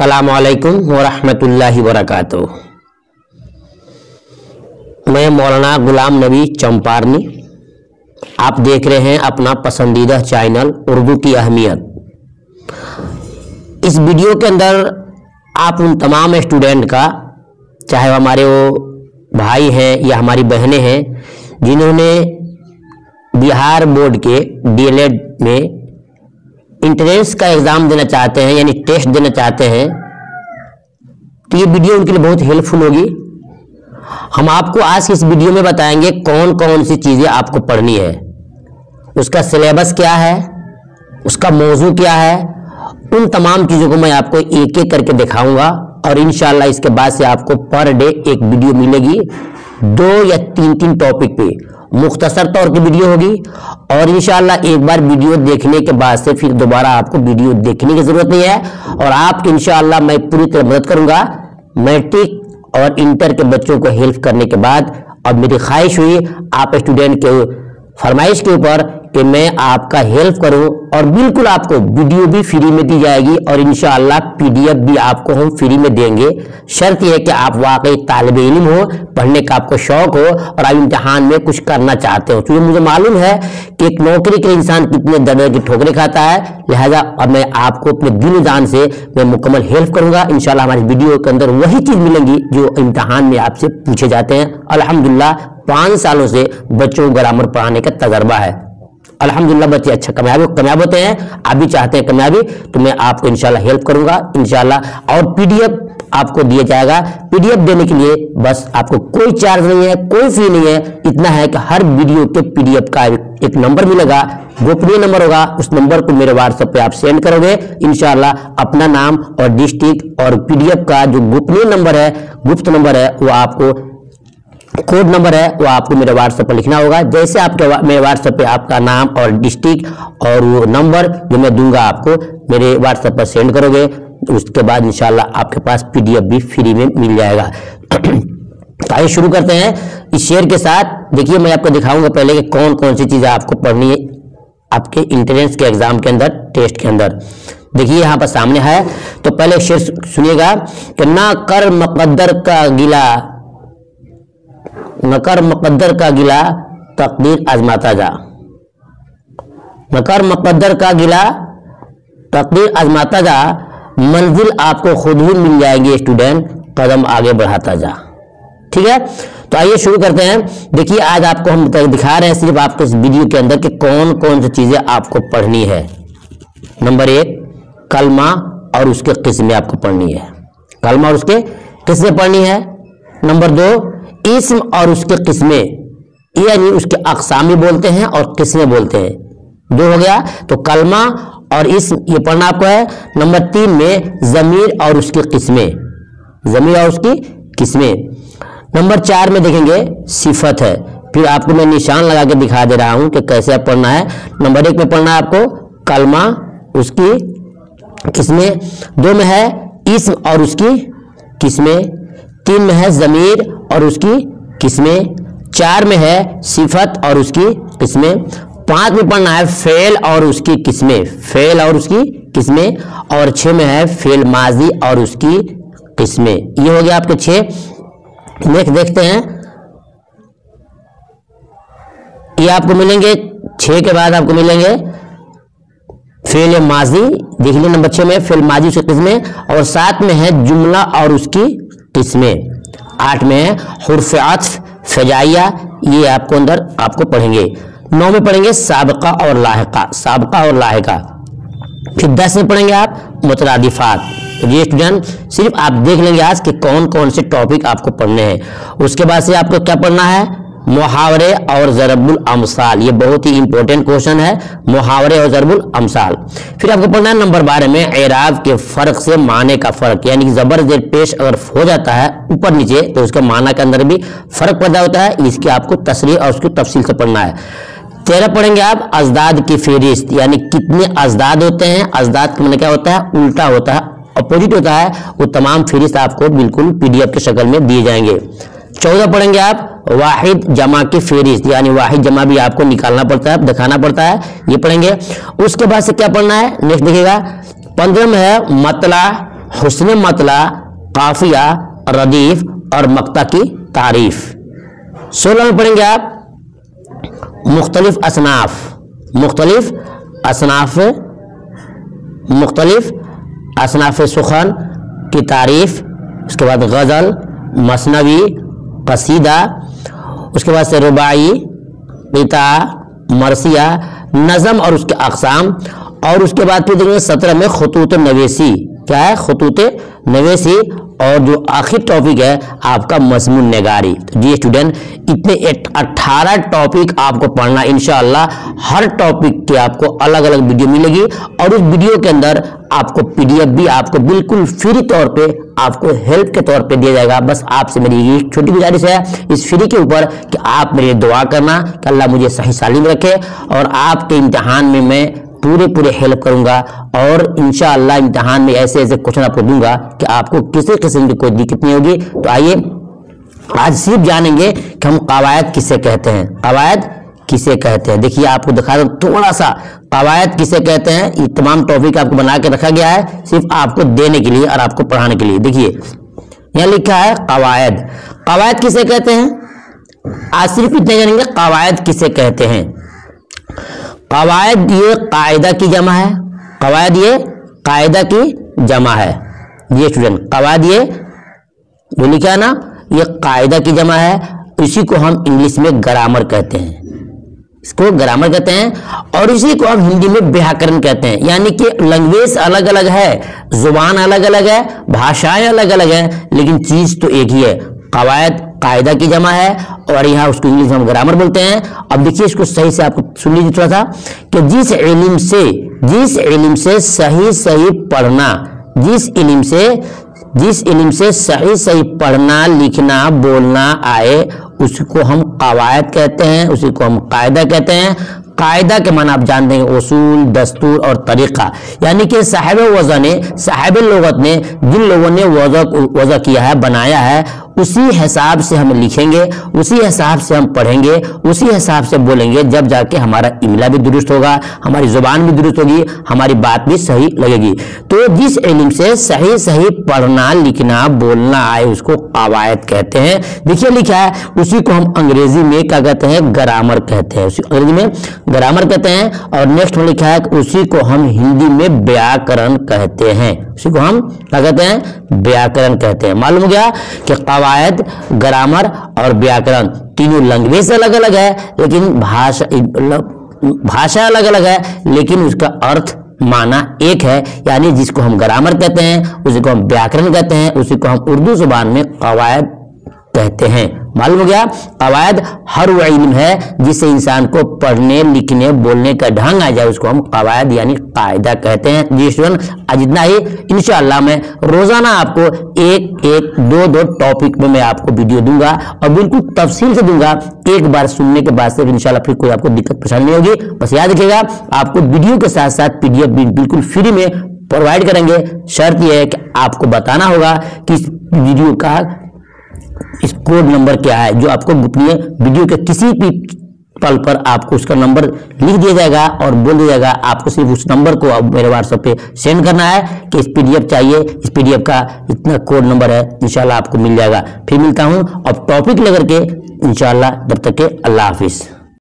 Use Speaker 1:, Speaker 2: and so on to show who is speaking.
Speaker 1: अस्सलामुअलैकुम वरहमतुल्लाहि वबरकातुह। मैं मौलाना गुलाम नबी चंपारनी, आप देख रहे हैं अपना पसंदीदा चैनल उर्दू की अहमियत। इस वीडियो के अंदर आप उन तमाम स्टूडेंट का, चाहे हमारे वो भाई हैं या हमारी बहनें हैं, जिन्होंने बिहार बोर्ड के डीएलएड में इंट्रेंस का एग्ज़ाम देना चाहते हैं, यानी टेस्ट देना चाहते हैं, तो ये वीडियो उनके लिए बहुत हेल्पफुल होगी। हम आपको आज की इस वीडियो में बताएंगे कौन कौन सी चीज़ें आपको पढ़नी है, उसका सिलेबस क्या है, उसका मौजू क्या है। उन तमाम चीज़ों को मैं आपको एक एक करके दिखाऊंगा और इंशाल्लाह इसके बाद से आपको पर डे एक वीडियो मिलेगी, 2 या 3 टॉपिक पे मुख्तसर तौर की वीडियो होगी। और इंशाल्लाह एक बार वीडियो देखने के बाद से फिर दोबारा आपको वीडियो देखने की जरूरत नहीं है और आपकी इंशाल्लाह मैं पूरी तरह मदद करूंगा। मैट्रिक और इंटर के बच्चों को हेल्प करने के बाद अब मेरी ख्वाहिश हुई आप स्टूडेंट के फरमाइश के ऊपर कि मैं आपका हेल्प करूं और बिल्कुल आपको वीडियो भी फ्री में दी जाएगी और इंशाअल्लाह पीडीएफ भी आपको हम फ्री में देंगे। शर्त यह है कि आप वाकई तालिब इल्म हो, पढ़ने का आपको शौक हो और आप इम्तिहान में कुछ करना चाहते हो। क्योंकि मुझे मालूम है कि एक नौकरी के इंसान कितने दर्द की ठोकरें खाता है, लिहाजा अब मैं आपको अपने दिल जान से मैं मुकम्मल हेल्प करूंगा। इंशाअल्लाह हमारी वीडियो के अंदर वही चीज़ मिलेंगी जो इम्तिहान में आपसे पूछे जाते हैं। अल्हम्दुलिल्लाह 5 सालों से बच्चों को ग्रामर पढ़ाने का तजर्बा है। अल्हम्दुलिल्लाह बच्चे अच्छा कामयाब होते हैं। आप भी चाहते हैं कामयाबी, तो मैं आपको इंशाल्लाह हेल्प करूंगा इंशाल्लाह। और पीडीएफ आपको दिया जाएगा। पीडीएफ देने के लिए बस आपको कोई चार्ज नहीं है, कोई फी नहीं है। इतना है कि हर वीडियो के पीडीएफ का एक नंबर मिलेगा, गोपनीय नंबर होगा। उस नंबर को मेरे व्हाट्सएप पे आप सेंड करोगे इंशाल्लाह। अपना नाम और डिस्ट्रिक्ट और पीडीएफ का जो गोपनीय नंबर है, गुप्त नंबर है, वो आपको कोड नंबर है, वो आपको मेरे व्हाट्सएप पर लिखना होगा। जैसे आपके मेरे व्हाट्सएप पे आपका नाम और डिस्ट्रिक्ट और वो नंबर जो मैं दूंगा आपको मेरे व्हाट्सएप पर सेंड करोगे, उसके बाद इंशाल्लाह आपके पास पीडीएफ भी फ्री में मिल जाएगा। तो आइए शुरू करते हैं इस शेयर के साथ। देखिए मैं आपको दिखाऊंगा पहले कि कौन कौन सी चीज़ें आपको पढ़नी है आपके इंट्रेंस के एग्जाम के अंदर, टेस्ट के अंदर। देखिए यहाँ पर सामने है, तो पहले शेर सुनिएगा कि ना कर मुकद्दर का गिला, नकर मुकद्दर का गिला तकदीर आजमाता जा। नकर मुकद्दर का गिला तकदीर आजमाता जा, मंजिल आपको खुद ही मिल जाएगी स्टूडेंट, कदम आगे बढ़ाता जा। ठीक है, तो आइए शुरू करते हैं। देखिए आज आपको हम दिखा रहे हैं सिर्फ आपको इस वीडियो के अंदर कि कौन कौन सी चीजें आपको पढ़नी है। नंबर 1 कलमा और उसके किस्में आपको पढ़नी है। कलमा और उसके किस्में पढ़नी है। नंबर 2 इस्म और उसके किस्में, यानी उसके अक़सामी बोलते हैं और किस्में बोलते हैं। 2 हो गया, तो कलमा और इस्म ये पढ़ना आपको है। नंबर 3 में ज़मीर और उसकी किस्में, ज़मीर और उसकी किस्में। नंबर 4 में देखेंगे सिफत है। फिर आपको मैं निशान लगा के दिखा दे रहा हूं कि कैसे आप पढ़ना है। नंबर 1 में पढ़ना है आपको कलमा, उसकी किस्में। 2 में है इस्म और उसकी किस्में। 3 में है ज़मीर और उसकी किस्में। 4 में है सिफत और उसकी किस्में। 5 में पढ़ना है फेल और उसकी किस्में, फेल और उसकी किस्में। और 6 में है फेल माजी और उसकी किस्में। ये हो गया आपके 6। नेक्स्ट देखते हैं, ये आपको मिलेंगे 6 के बाद आपको मिलेंगे फेल माजी। देख लीजिए नंबर 6 में फेल माजी उसकी किस्में। और 7 में है जुमला और उसकी किस्में। 8 में है हुर्फ़ अत्फ़ फ़जाइया, ये आपको अंदर आपको पढ़ेंगे। 9 में पढ़ेंगे साबका और लाहिका, साबका और लाहिका। फिर 10 में पढ़ेंगे आप मुतरादिफात। तो ये स्टूडेंट सिर्फ आप देख लेंगे आज कि कौन कौन से टॉपिक आपको पढ़ने हैं। उसके बाद से आपको क्या पढ़ना है, मुहावरे और ज़रबुल अमसाल। ये बहुत ही इंपॉर्टेंट क्वेश्चन है, मुहावरे और ज़रबुल अमसाल। फिर आपको पढ़ना है नंबर 12 में एराब के फ़र्क से माने का फ़र्क, यानी कि ज़बर ज़ेर पेश अगर हो जाता है ऊपर नीचे तो उसका माना के अंदर भी फ़र्क पैदा होता है। इसकी आपको तशरीह और उसकी तफसील से पढ़ना है। 13 पढ़ेंगे आप अजदाद की फहरिस्त, यानी कितने अजदाद होते हैं। अजदाद का मतलब क्या होता है, उल्टा होता है, अपोजिट होता है। वो तमाम फहरिस्त आपको बिल्कुल पीडीएफ की शक्ल में दिए जाएंगे। 14 पढ़ेंगे आप वाहिद जमा की फहरिस्त, यानी वाहिद जमा भी आपको निकालना पड़ता है, दिखाना पड़ता है, ये पढ़ेंगे। उसके बाद से क्या पढ़ना है नेक्स्ट देखिएगा। 15 में है मतला हुस्न मतला, काफिया, रदीफ और मक्ता की तारीफ। 16 में पढ़ेंगे आप मुख्तलिफ असनाफ, मुख्तलिफ असनाफ, मुख्तलिफ असनाफ सुखन की तारीफ। उसके बाद गज़ल, मसनवी, कसीदा, उसके बाद से रुबाई, पिता, मरसिया, नज़म और उसके अक़साम। और उसके बाद फिर देखेंगे 17 में खतूत नवेसी। क्या है? खतूत नवेसी। और जो आखिर टॉपिक है आपका मज़मून निगारी। तो जी स्टूडेंट, इतने 18 टॉपिक आपको पढ़ना इंशाअल्लाह। हर टॉपिक के आपको अलग अलग वीडियो मिलेगी और उस वीडियो के अंदर आपको पीडीएफ भी आपको बिल्कुल फ्री तौर पे आपको हेल्प के तौर पे दिया जाएगा। बस आपसे मेरी ये छोटी गुजारिश है इस फ्री के ऊपर कि आप मेरे दुआ करना कि अल्लाह मुझे सही सालिम रखे और आपके इम्तिहान में मैं पूरे हेल्प करूंगा और इंशाअल्लाह इम्तिहान में ऐसे ऐसे क्वेश्चन आपको दूंगा कि आपको किसी किस्म की कोई दिक्कत नहीं होगी। तो आइए आज सिर्फ जानेंगे कि हम कवायद किसे कहते हैं, कवायद किसे कहते हैं। देखिए आपको दिखा दो थोड़ा सा कवायद किसे कहते हैं। ये तमाम टॉपिक आपको बना के रखा गया है सिर्फ आपको देने के लिए और आपको पढ़ाने के लिए। देखिए यहाँ लिखा है कवायद, कवायद किसे कहते हैं। आज सिर्फ इतने जानेंगे कवायद किसे कहते हैं। कवायद ये कायदा की जमा है, कवायद ये कायदा की जमा है। ये स्टूडेंट कवायद ये जो लिखा है ना ये कायदा की जमा है। इसी को हम इंग्लिश में ग्रामर कहते हैं, इसको ग्रामर कहते हैं। और इसी को हम हिंदी में व्याकरण कहते हैं। यानी कि लैंग्वेज अलग अलग है, जुबान अलग अलग है, भाषाएं अलग अलग है, लेकिन चीज तो एक ही है। कवायद कायदा की जमा है और यहाँ उसको इंग्लिश में हम ग्रामर बोलते हैं। अब देखिए इसको सही से आपको सुन लीजिए थोड़ा सा कि जिस इल्म से सही सही पढ़ना, जिस इल्म से सही सही पढ़ना लिखना बोलना आए उसको हम कवायद कहते हैं, उसी को हम कायदा कहते हैं। कायदा के माना आप जानते हैं उसूल, दस्तूर और तरीका। यानी कि साहिब लोगत ने जिन लोगों ने वज़ा किया है, बनाया है, उसी हिसाब से हम लिखेंगे, उसी हिसाब से हम पढ़ेंगे, उसी हिसाब से बोलेंगे, जब जाके हमारा इमला भी दुरुस्त होगा, हमारी जुबान भी दुरुस्त होगी, हमारी बात भी सही लगेगी। तो जिस इल्म से सही सही पढ़ना लिखना बोलना आए उसको कवायद कहते हैं। देखिए लिखा है उसी को हम अंग्रेजी में क्या कहते हैं, ग्रामर कहते हैं, उसी अंग्रेजी में ग्रामर कहते हैं। और नेक्स्ट में लिखा है उसी को हम हिंदी में व्याकरण कहते हैं, उसी को हम क्या कहते हैं, व्याकरण कहते हैं। मालूम हो गया कि कवायद, ग्रामर और व्याकरण तीनों लैंग्वेज अलग अलग है, लेकिन भाषा अलग अलग है, लेकिन उसका अर्थ माना एक है। यानी जिसको हम ग्रामर कहते हैं उसी को हम व्याकरण कहते हैं, उसी को हम उर्दू जुबान में कवायद कहते हैं। मालूम हो गया। कवायद हर वो इल्म है जिससे इंसान को पढ़ने लिखने बोलने का ढंग आ जाए, उसको हम कवायद यानी कायदा कहते हैं। जी स्टूडेंट, आज इतना ही। इंशाअल्लाह मैं रोजाना आपको एक दो टॉपिक में मैं आपको वीडियो दूंगा और बिल्कुल तफसील से दूंगा। एक बार सुनने के बाद से इंशाअल्लाह फिर कोई आपको दिक्कत परेशानी नहीं होगी। बस याद रखिएगा आपको वीडियो के साथ साथ पीडीएफ भी बिल्कुल फ्री में प्रोवाइड करेंगे। शर्त यह है कि आपको बताना होगा कि इस वीडियो का इस कोड नंबर क्या है, जो आपको गोपनीय वीडियो के किसी भी पल पर आपको उसका नंबर लिख दिया जाएगा और बोल दिया जाएगा। आपको सिर्फ उस नंबर को अब मेरे व्हाट्सएप पे सेंड करना है कि इस पीडीएफ चाहिए, इस पीडीएफ का इतना कोड नंबर है, इंशाल्लाह आपको मिल जाएगा। फिर मिलता हूं अब टॉपिक लेकर के इंशाल्लाह। तब तक के अल्लाह हाफिज।